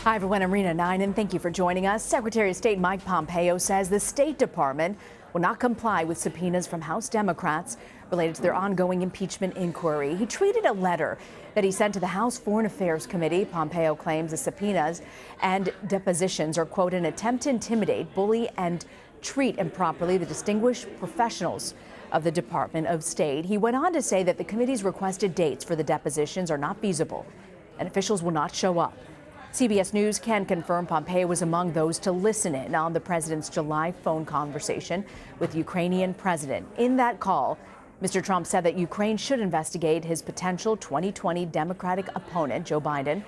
Hi, everyone. I'm Rena Nine, and thank you for joining us. Secretary of State Mike Pompeo says the State Department will not comply with subpoenas from House Democrats related to their ongoing impeachment inquiry. He tweeted a letter that he sent to the House Foreign Affairs Committee. Pompeo claims the subpoenas and depositions are, quote, an attempt to intimidate, bully, and treat improperly the distinguished professionals of the Department of State. He went on to say that the committee's requested dates for the depositions are not feasible and officials will not show up. CBS News can confirm Pompeo was among those to listen in on the president's July phone conversation with the Ukrainian president. In that call, Mr. Trump said that Ukraine should investigate his potential 2020 Democratic opponent, Joe Biden.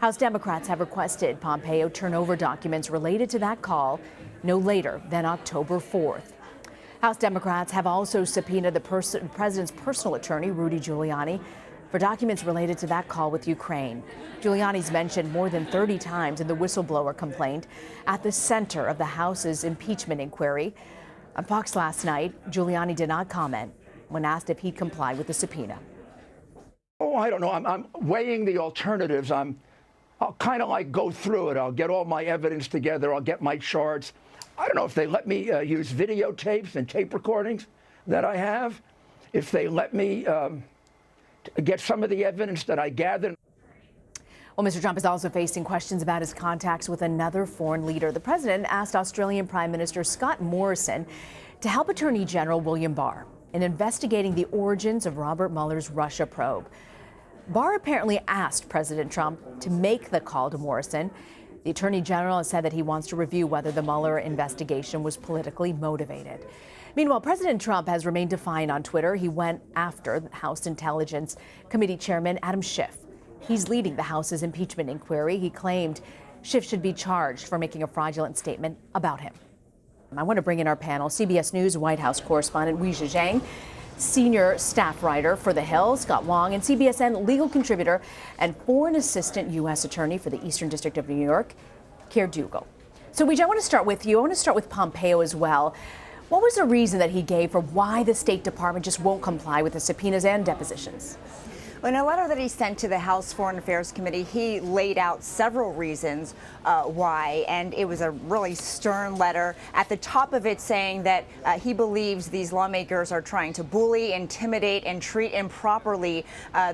House Democrats have requested Pompeo turn over documents related to that call no later than October 4th. House Democrats have also subpoenaed the president's personal attorney, Rudy Giuliani, for documents related to that call with Ukraine. Giuliani's mentioned more than 30 times in the whistleblower complaint at the center of the House's impeachment inquiry. On Fox last night, Giuliani did not comment when asked if he'd comply with the subpoena. Oh, I don't know. I'm weighing the alternatives. I'll kind of like go through it. I'll get all my evidence together. I'll get my charts. I don't know if they let me use videotapes and tape recordings that I have. If they let me get some of the evidence that I gathered. Well, Mr. Trump is also facing questions about his contacts with another foreign leader. The president asked Australian Prime Minister Scott Morrison to help Attorney General William Barr in investigating the origins of Robert Mueller's Russia probe. Barr apparently asked President Trump to make the call to Morrison. The Attorney General has said that he wants to review whether the Mueller investigation was politically motivated. Meanwhile, President Trump has remained defiant on Twitter. He went after House Intelligence Committee Chairman Adam Schiff. He's leading the House's impeachment inquiry. He claimed Schiff should be charged for making a fraudulent statement about him. I want to bring in our panel, CBS News White House correspondent Weijia Jiang, senior staff writer for The Hill, Scott Wong, and CBSN legal contributor and foreign assistant U.S. attorney for the Eastern District of New York, Keir Dougall. So, Weijia, I want to start with you. I want to start with Pompeo as well. What was the reason that he gave for why the State Department just won't comply with the subpoenas and depositions? In a letter that he sent to the House Foreign Affairs Committee, he laid out several reasons why, and it was a really stern letter. At the top of it saying that he believes these lawmakers are trying to bully, intimidate, and treat improperly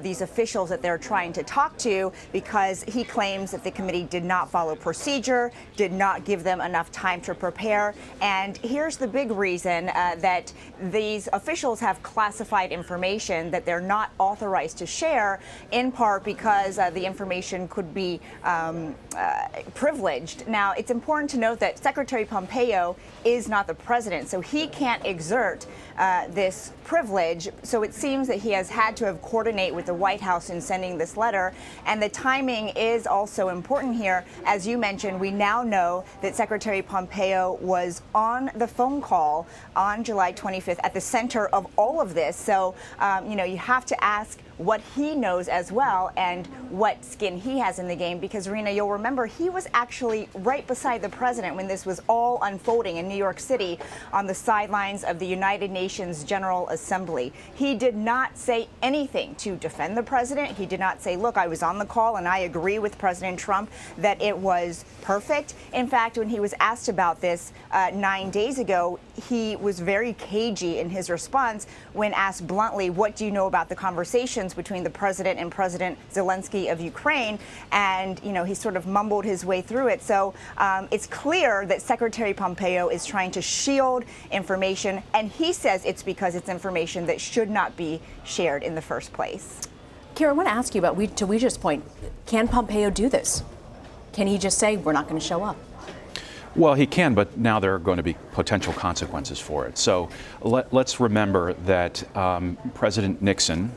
these officials that they're trying to talk to, because he claims that the committee did not follow procedure, did not give them enough time to prepare. And here's the big reason that these officials have classified information that they're not authorized to share, in part because the information could be privileged. Now, it's important to note that Secretary Pompeo is not the president, so he can't exert this privilege. So it seems that he has had to have coordinate with the White House in sending this letter. And the timing is also important here. As you mentioned, we now know that Secretary Pompeo was on the phone call on July 25th at the center of all of this. So, you have to ask what he knows as well and what skin he has in the game, because, Rena, you'll remember he was actually right beside the president when this was all unfolding in New York City on the sidelines of the United Nations General Assembly. He did not say anything to defend the president. He did not say, look, I was on the call and I agree with President Trump that it was perfect. In fact, when he was asked about this 9 days ago, he was very cagey in his response when asked bluntly, what do you know about the conversations between the president and President Zelensky of Ukraine? And, he sort of mumbled his way through it. So it's clear that Secretary Pompeo is trying to shield information, and he says it's because it's information that should not be shared in the first place. Keir, I want to ask you about, to Weijia's point, can Pompeo do this? Can he just say, we're not going to show up? Well, he can, but now there are going to be potential consequences for it. So let's remember that President Nixon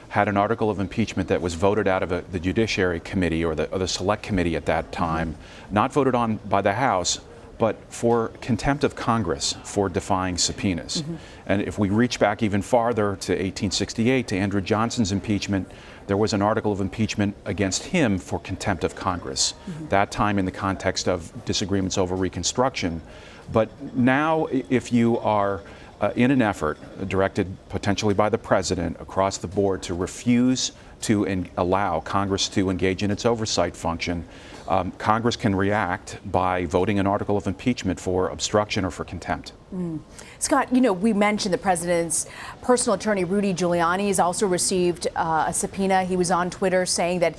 had an article of impeachment that was voted out of the Judiciary Committee or the Select Committee at that time, not voted on by the House, but for contempt of Congress for defying subpoenas. And if we reach back even farther to 1868, to Andrew Johnson's impeachment, there was an article of impeachment against him for contempt of Congress, that time in the context of disagreements over Reconstruction. But now, if you are in an effort directed potentially by the president across the board to refuse to allow Congress to engage in its oversight function, Congress can react by voting an article of impeachment for obstruction or for contempt. Scott, we mentioned the president's personal attorney, Rudy Giuliani, has also received a subpoena. He was on Twitter saying that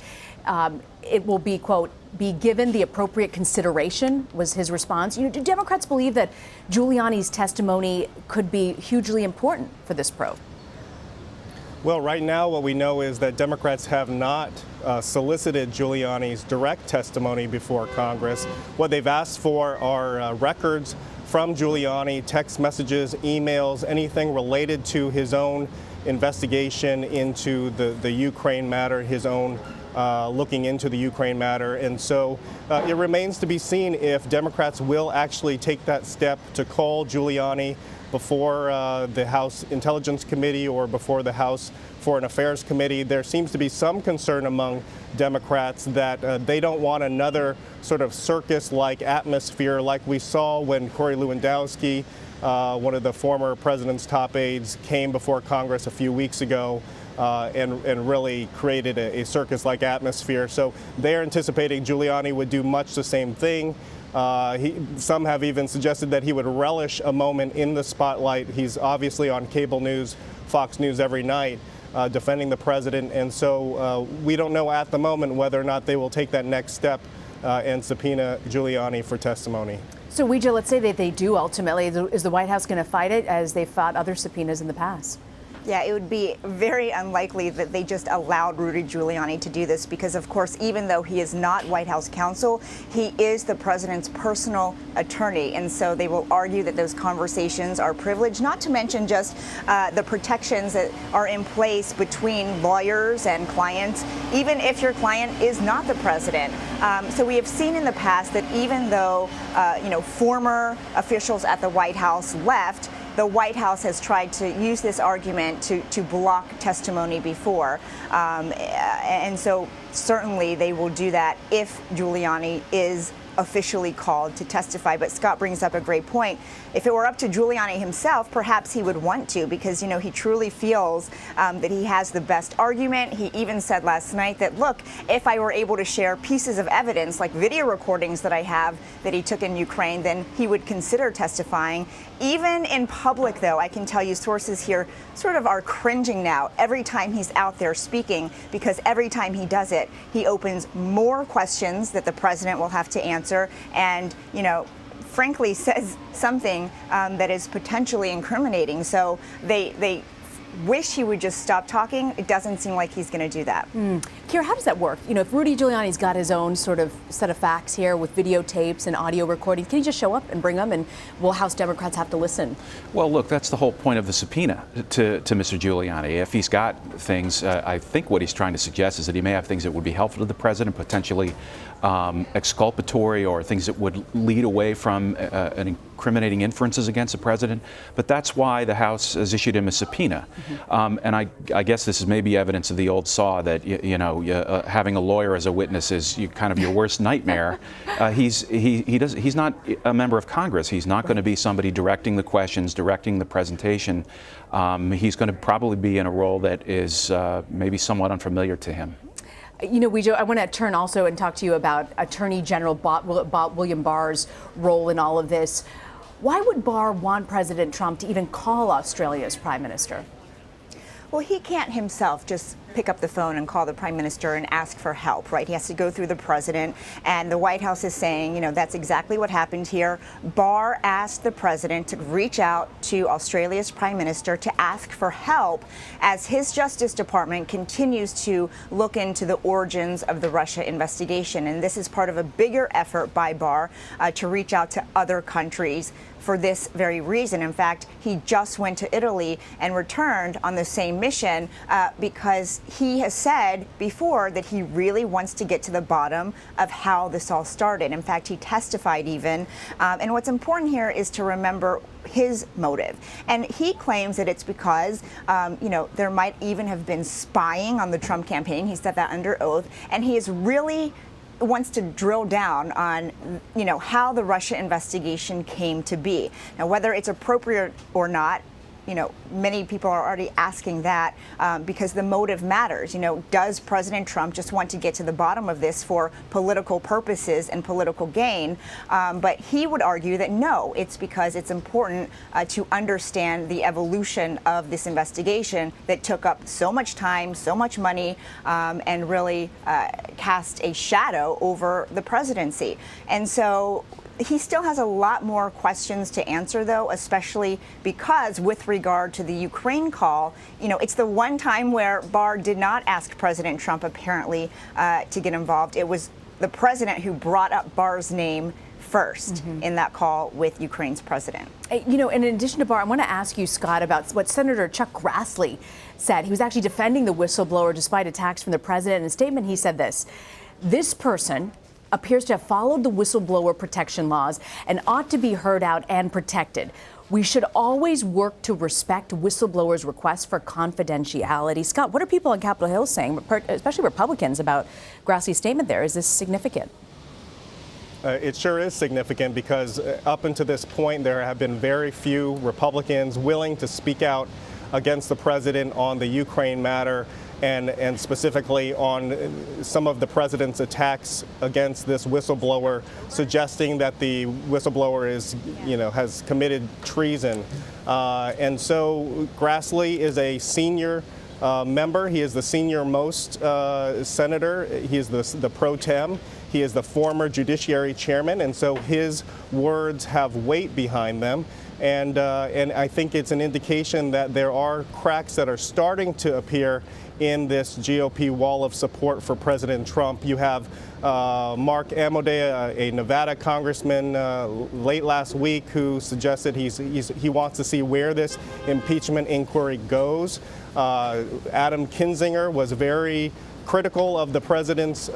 it will be, quote, be given the appropriate consideration, was his response. Do Democrats believe that Giuliani's testimony could be hugely important for this probe? Well, right now what we know is that Democrats have not solicited Giuliani's direct testimony before Congress. What they've asked for are records from Giuliani, text messages, emails, anything related to his own investigation into the Ukraine matter, his own looking into the Ukraine matter. And so it remains to be seen if Democrats will actually take that step to call Giuliani before the House Intelligence Committee or before the House Foreign Affairs Committee. There seems to be some concern among Democrats that they don't want another sort of circus-like atmosphere like we saw when Corey Lewandowski, one of the former president's top aides, came before Congress a few weeks ago and really created a circus-like atmosphere. So they're anticipating Giuliani would do much the same thing. Some have even suggested that he would relish a moment in the spotlight. He's obviously on cable news, Fox News every night, defending the president. And so we don't know at the moment whether or not they will take that next step and subpoena Giuliani for testimony. So, Weijia, let's say that they do ultimately. Is the White House going to fight it as they've fought other subpoenas in the past? Yeah, it would be very unlikely that they just allowed Rudy Giuliani to do this because, of course, even though he is not White House counsel, he is the president's personal attorney. And so they will argue that those conversations are privileged, not to mention just the protections that are in place between lawyers and clients, even if your client is not the president. So we have seen in the past that even though, former officials at the White House left, the White House has tried to use this argument to block testimony before. And so certainly they will do that if Giuliani is officially called to testify. But Scott brings up a great point. If it were up to Giuliani himself, perhaps he would want to because, he truly feels that he has the best argument. He even said last night that, look, if I were able to share pieces of evidence like video recordings that I have that he took in Ukraine, then he would consider testifying. Even in public, though, I can tell you sources here sort of are cringing now every time he's out there speaking because every time he does it, he opens more questions that the president will have to answer and, frankly says something that is potentially incriminating. So they wish he would just stop talking. It doesn't seem like he's going to do that. Keir, how does that work? If Rudy Giuliani's got his own sort of set of facts here with videotapes and audio recordings, can he just show up and bring them and will House Democrats have to listen? Well, look, that's the whole point of the subpoena to Mr. Giuliani. If he's got things, I think what he's trying to suggest is that he may have things that would be helpful to the president, potentially exculpatory or things that would lead away from an incriminating inferences against the president. But that's why the House has issued him a subpoena. And I guess this is maybe evidence of the old saw that, having a lawyer as a witness is kind of your worst nightmare. He's not a member of Congress. He's not going to be somebody directing the questions, directing the presentation. He's going to probably be in a role that is maybe somewhat unfamiliar to him. Weijia, I want to turn also and talk to you about Attorney General William Barr's role in all of this. Why would Barr want President Trump to even call Australia's prime minister? Well, he can't himself just pick up the phone and call the prime minister and ask for help, right? He has to go through the president, and the White House is saying, that's exactly what happened here. Barr asked the president to reach out to Australia's prime minister to ask for help as his Justice Department continues to look into the origins of the Russia investigation. And this is part of a bigger effort by Barr to reach out to other countries for this very reason. In fact, he just went to Italy and returned on the same mission because he has said before that he really wants to get to the bottom of how this all started. In fact, he testified even. And what's important here is to remember his motive. And he claims that it's because, there might even have been spying on the Trump campaign. He said that under oath. And he is really wants to drill down on, how the Russia investigation came to be. Now, whether it's appropriate or not, many people are already asking that because the motive matters. Does President Trump just want to get to the bottom of this for political purposes and political gain? But he would argue that no, it's because it's important to understand the evolution of this investigation that took up so much time, so much money, and really cast a shadow over the presidency. And so he still has a lot more questions to answer, though, especially because with regard to the Ukraine call, it's the one time where Barr did not ask President Trump, apparently, to get involved. It was the president who brought up Barr's name first in that call with Ukraine's president. In addition to Barr, I want to ask you, Scott, about what Senator Chuck Grassley said. He was actually defending the whistleblower despite attacks from the president. In a statement, he said this person appears to have followed the whistleblower protection laws and ought to be heard out and protected. We should always work to respect whistleblowers' requests for confidentiality. Scott, what are people on Capitol Hill saying, especially Republicans, about Grassley's statement there? Is this significant? It sure is significant because up until this point, there have been very few Republicans willing to speak out against the president on the Ukraine matter and specifically on some of the president's attacks against this whistleblower, suggesting that the whistleblower has committed treason. And so Grassley is a senior member. He is the senior most senator. He is the pro tem. He is the former judiciary chairman, and so his words have weight behind them. And I think it's an indication that there are cracks that are starting to appear in this GOP wall of support for President Trump. You have Mark Amodei, a Nevada congressman, late last week, who suggested he wants to see where this impeachment inquiry goes. Adam Kinzinger was very critical of the president's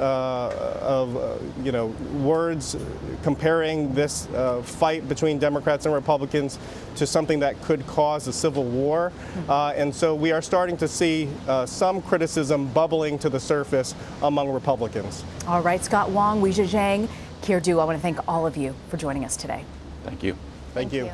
words, comparing this fight between Democrats and Republicans to something that could cause a civil war. And so we are starting to see some criticism bubbling to the surface among Republicans. All right, Scott, Wong, Weijia Jiang, Keir Dougall, I want to thank all of you for joining us today. Thank you. Thank you.